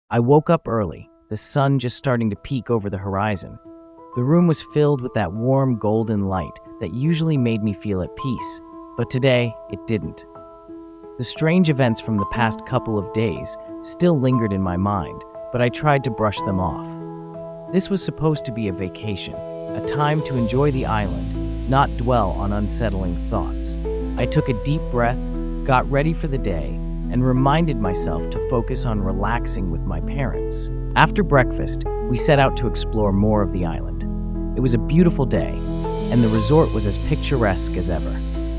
I woke up early, the sun just starting to peek over the horizon. The room was filled with that warm golden light that usually made me feel at peace, but today it didn't. The strange events from the past couple of days still lingered in my mind, but I tried to brush them off. This was supposed to be a vacation, a time to enjoy the island, not dwell on unsettling thoughts. I took a deep breath, got ready for the day, and reminded myself to focus on relaxing with my parents. After breakfast, we set out to explore more of the island. It was a beautiful day, and the resort was as picturesque as ever.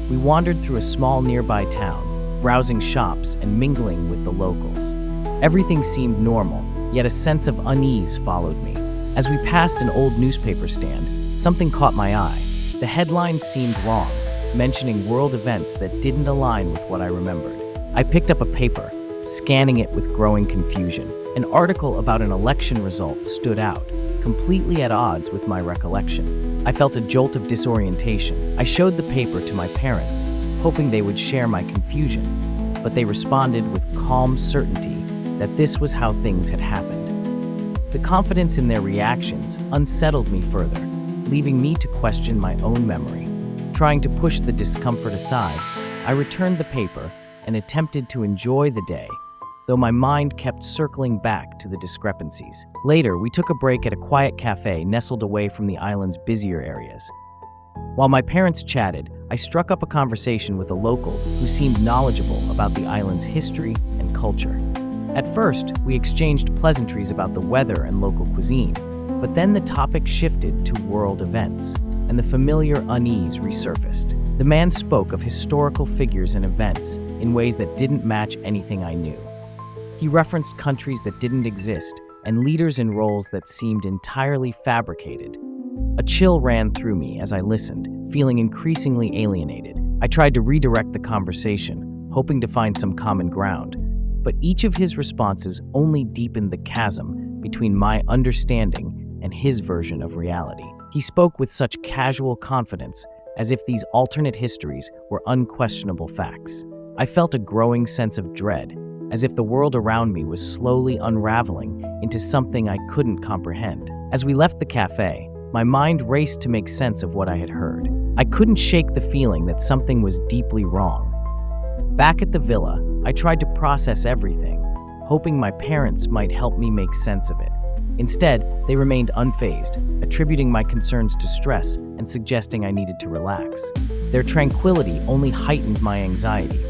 We wandered through a small nearby town, browsing shops and mingling with the locals. Everything seemed normal, yet a sense of unease followed me. As we passed an old newspaper stand, something caught my eye. The headlines seemed wrong, mentioning world events that didn't align with what I remembered. I picked up a paper, scanning it with growing confusion. An article about an election result stood out, completely at odds with my recollection. I felt a jolt of disorientation. I showed the paper to my parents, hoping they would share my confusion, but they responded with calm certainty that this was how things had happened. The confidence in their reactions unsettled me further, leaving me to question my own memory. Trying to push the discomfort aside, I returned the paper and attempted to enjoy the day, though my mind kept circling back to the discrepancies. Later, we took a break at a quiet cafe nestled away from the island's busier areas. While my parents chatted, I struck up a conversation with a local who seemed knowledgeable about the island's history and culture. At first, we exchanged pleasantries about the weather and local cuisine, but then the topic shifted to world events, and the familiar unease resurfaced. The man spoke of historical figures and events in ways that didn't match anything I knew. He referenced countries that didn't exist and leaders in roles that seemed entirely fabricated. A chill ran through me as I listened, feeling increasingly alienated. I tried to redirect the conversation, hoping to find some common ground, but each of his responses only deepened the chasm between my understanding and his version of reality. He spoke with such casual confidence, as if these alternate histories were unquestionable facts. I felt a growing sense of dread, as if the world around me was slowly unraveling into something I couldn't comprehend. As we left the cafe, my mind raced to make sense of what I had heard. I couldn't shake the feeling that something was deeply wrong. Back at the villa, I tried to process everything, hoping my parents might help me make sense of it. Instead, they remained unfazed, attributing my concerns to stress and suggesting I needed to relax. Their tranquility only heightened my anxiety,